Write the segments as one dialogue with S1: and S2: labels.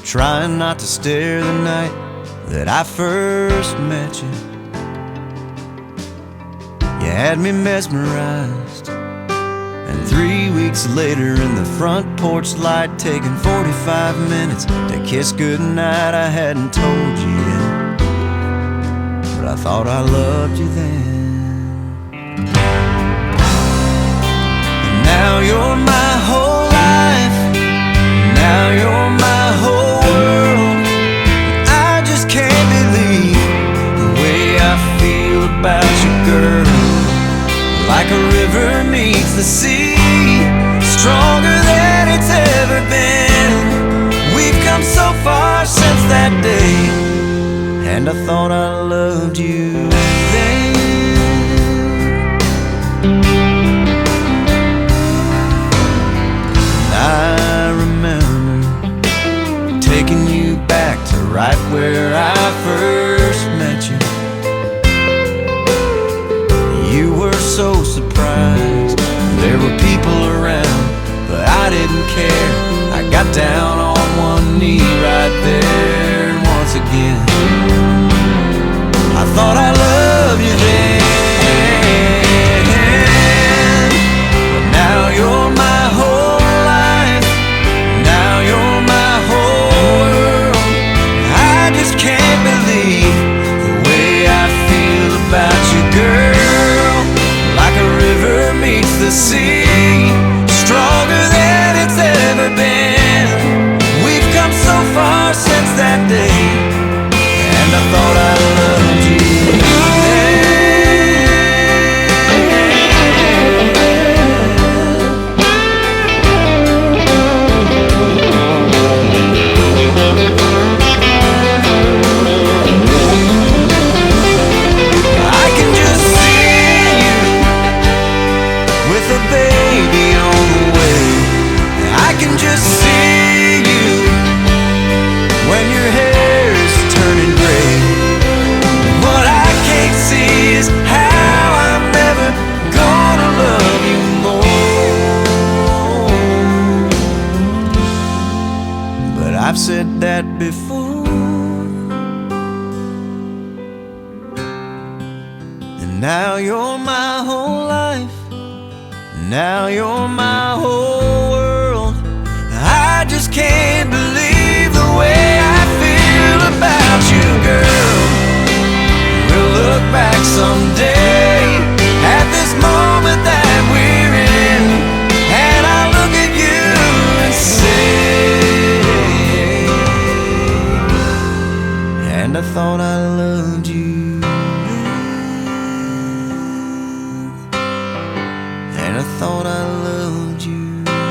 S1: trying not to stare the night that I first met you. You had me mesmerized, and 3 weeks later in the front porch light, taking 45 minutes to kiss goodnight, I hadn't told you yet, but I thought I loved you then. And now you're my whole life, now you're my whole world. I just can't believe the way I feel about you, girl. Like a river meets the sea, stronger than it's ever been. We've come so far since that day, and I thought I loved you then. I remember taking you back to right where I first met you. You were so surprised, there were people around, but I didn't care. I got down on one knee right there, and once again I thought I loved you then. But now you're my whole life, now you're my whole world. I just can't believe the way I feel about you, girl. Like a river meets the sea, stronger than it's ever been. We've come so far since that day, and I thought I loved you then. I can just see you with a baby on the way. I can just see you when your hair is turning gray. What I can't see is how I'm never gonna love you more. But I've said that before, and now you're my whole life, now you're my whole world. I just can't believe the way I feel about you, girl. We'll look back someday at this moment that we're in, and I'll look at you and say, and I thought I loved you, and I thought I loved you then.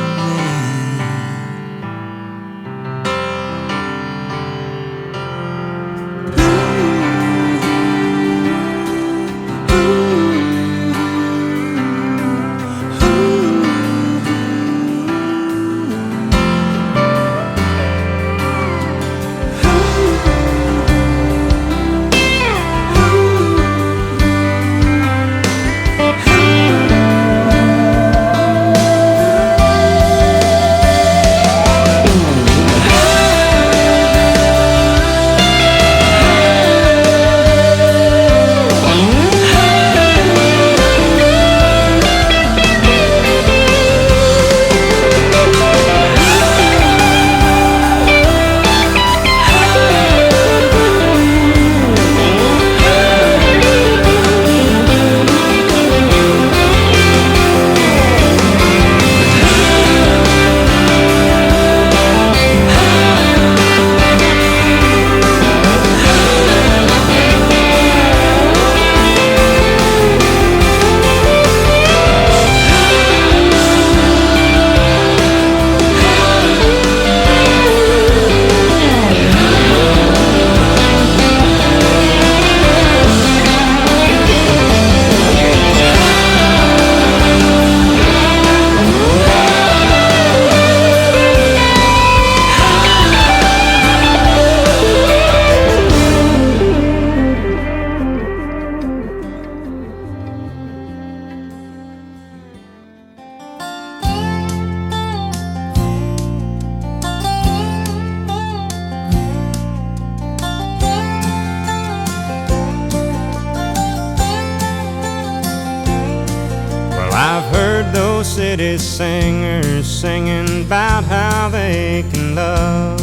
S2: city singers singing about how they can love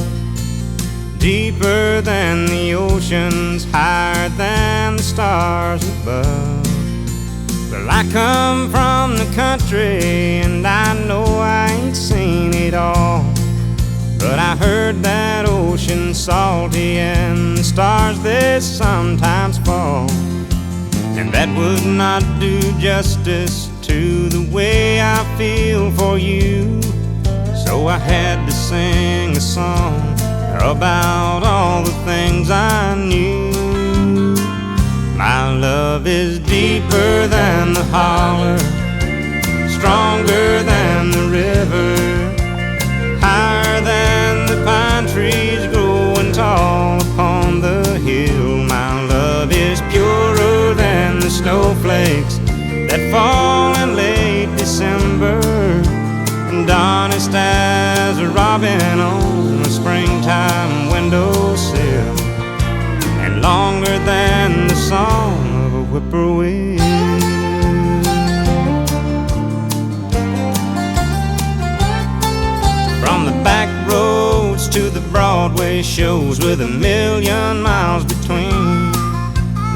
S2: deeper than the oceans, higher than the stars above. Well, I come from the country and I know I ain't seen it all, but I heard that ocean's salty and the stars they sometimes fall, and that would not do justice to the way I feel for you. So I had to sing a song about all the things I knew. My love is deeper than the holler, stronger than the river, higher than the pine trees growing tall upon the hill. My love is purer than the snowflakes that fall in late December, and honest as a robin on a springtime windowsill, and longer than the song of a whippoorwill. From the back roads to the Broadway shows with 1,000,000 miles between,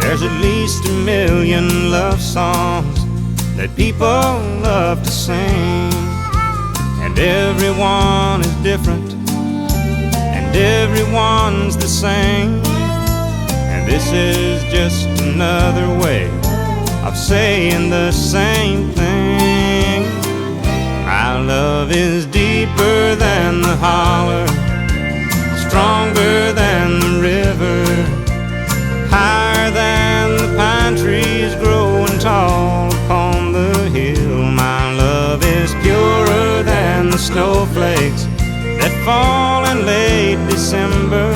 S2: there's at least 1,000,000 love songs that people love to sing. And everyone is different, and everyone's the same, and this is just another way of saying the same thing. My love is deeper than the holler, stronger than the river, higher than the pine trees growing tall upon the hill. My love is purer than the snowflakes that fall in late December,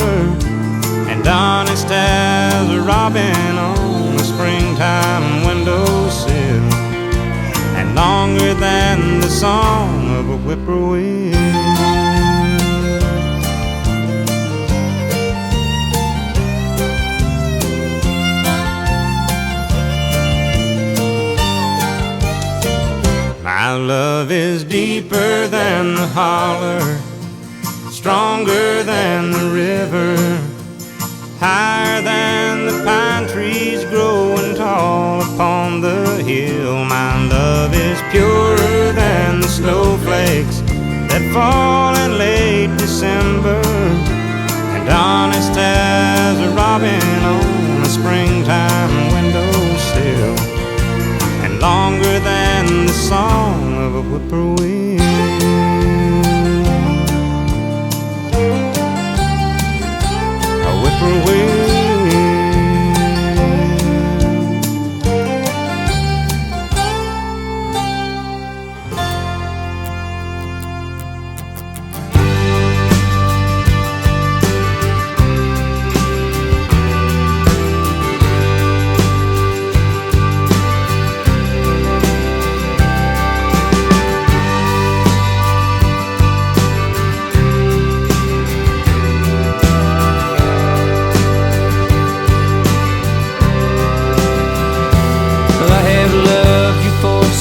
S2: and honest as a robin on a springtime windowsill, and longer than the song of a whippoorwill. My love is deeper than the holler, stronger than the river, higher than the pine trees growing tall upon the hill. My love is purer than the snowflakes that fall in late December, and honest as a robin on a springtime windowsill, and longer than the song of a whippoorwill. A whippoorwill.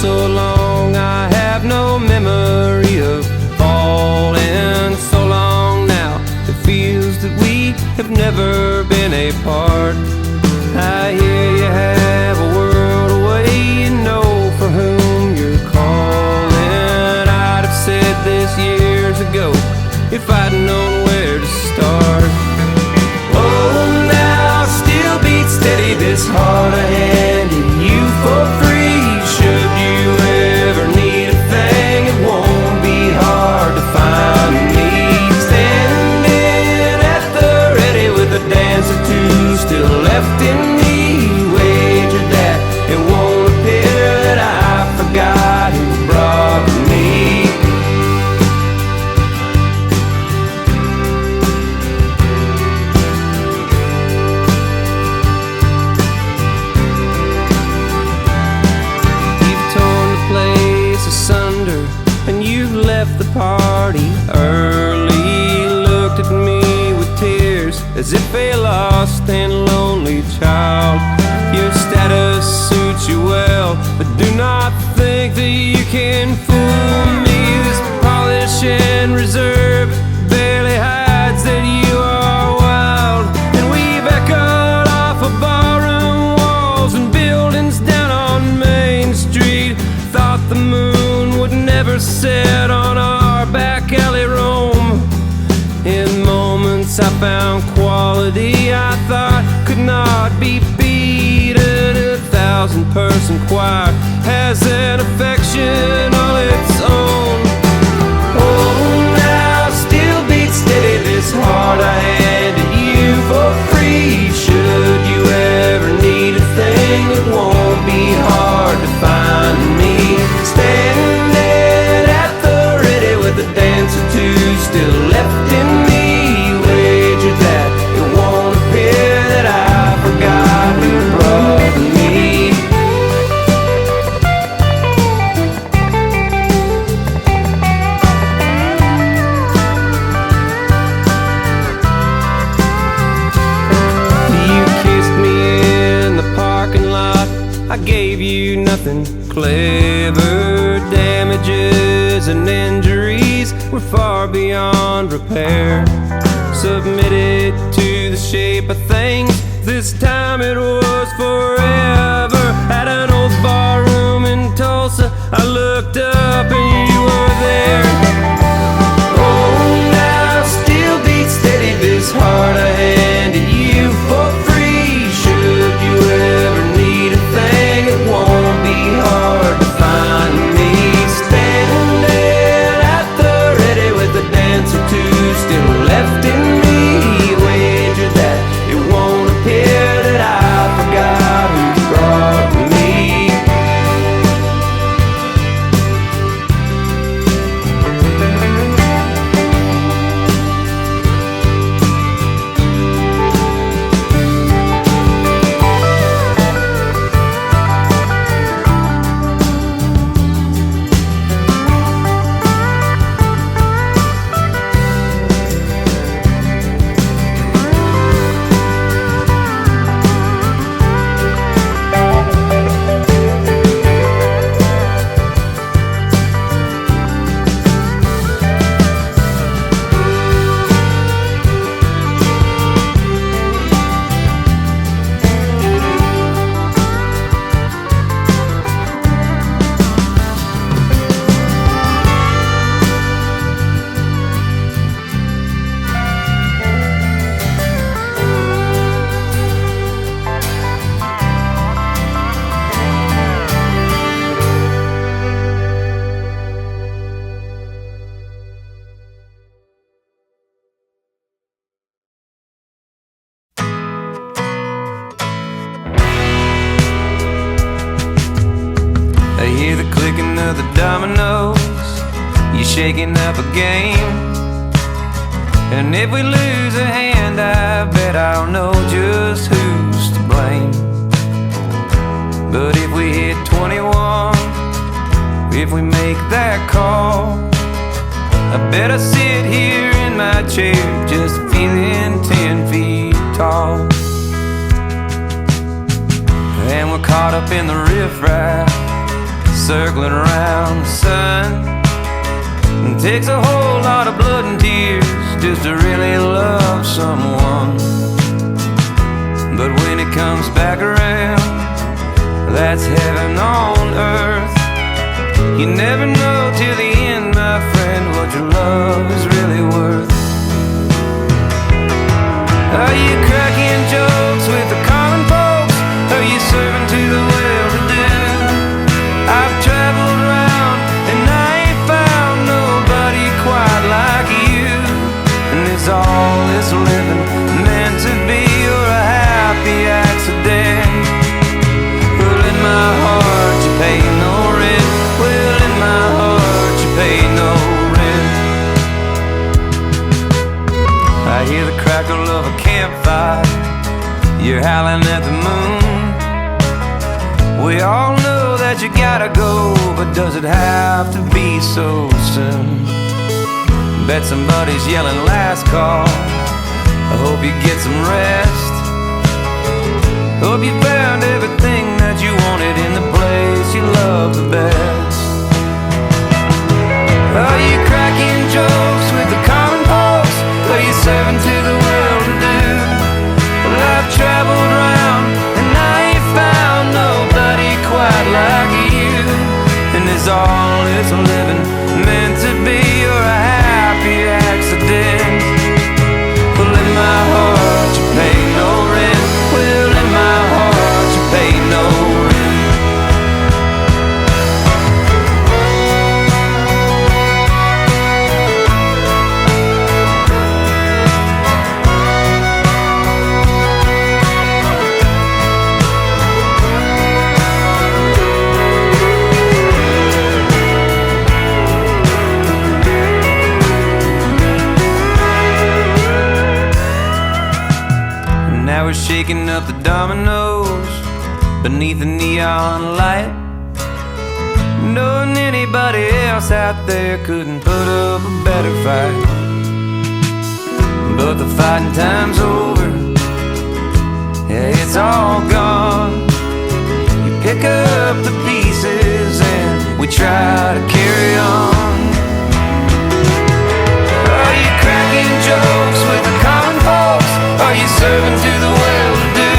S2: So long I have no memory of falling. So long now it feels that we have never been apart. I hear you have a world away, you know for whom you're calling. I'd have said this years ago if I'd known where to start. Oh, now still beat steady this heart I handed you for free. Should you ever need a thing, it won't be hard to find me. Standing at the ready with a dance or two still left in me. Wager that it won't appear that I forgot who brought me. Left the party early, looked at me with tears as if a lost and lonely child. Your status suits you well, but do not think that you can fool
S3: once I found quality I thought could not be beaten. A 1,000-person choir has an affection all its own. Oh, now still beats steady this heart I handed you for free. Should you ever need a thing, it won't be hard to find me. Standing at the ready with a dance or two still left in me. Wager that it won't appear that I forgot who brought me. You kissed me in the parking lot. I gave you nothing clever. Damages and injuries were far beyond repair. Submitted to the shape of things. This time it was forever. At an old bar room in Tulsa, I looked up and you were there. Oh, now still beats steady this heart I handed you for free. Should you ever need a thing, it won't be hard to find me. Standing at the ready with a dance or two still left in me. Wager that it won't appear that I forgot who brought me. I hear the clicking of the dominoes. You're shaking up a game. And if we lose a hand, I bet I'll know just who's to blame. But if we hit 21, if we make that call, I bet I sit here in my chair just feeling 10 feet tall. And we're caught up in the riffraff, circling around the sun. It takes a whole lot of blood and tears just to really love someone. But when it comes back around, that's heaven on earth. You never know till the end, my friend, what your love is really worth. Are you cracking jokes with the common folks? Are you serving to the well-to-do? I've traveled around and I ain't found nobody quite like you. And is all this living meant to be, or a happy accident? Well, in my heart you pay no rent. Well, in my heart you pay no rent. I hear the crackle of a campfire. You're howling at the moon. We all know that you gotta go, but does it have to be so soon? Bet somebody's yelling last call. I hope you get some rest. Hope you found everything that you wanted in the place you love the best. Are you cracking jokes with the common folks? Are you serving to the well-to-do? Well, I've traveled around and I ain't found nobody quite like you. And is all this living meant to be, or a happy accident? Well, was shaking up the dominoes beneath the neon light, knowing anybody else out there couldn't put up a better fight. But the fighting time's over, yeah, it's all gone. You pick up the pieces and we try to carry on. Are you cracking jokes with the common folks? Are you serving to the well-to-do?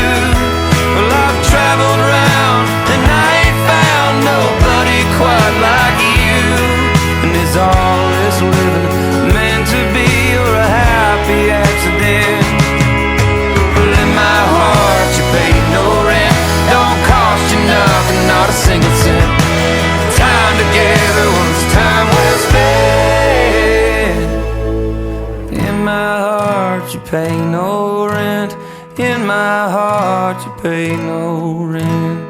S3: Well, I've traveled around and I ain't found nobody quite like you. And is all this living meant to be, or a happy accident? Well, in my heart you paid no rent, don't cost you nothing, not a single cent. Time together was time well spent. In my heart you pay no rent, in my heart you pay no rent.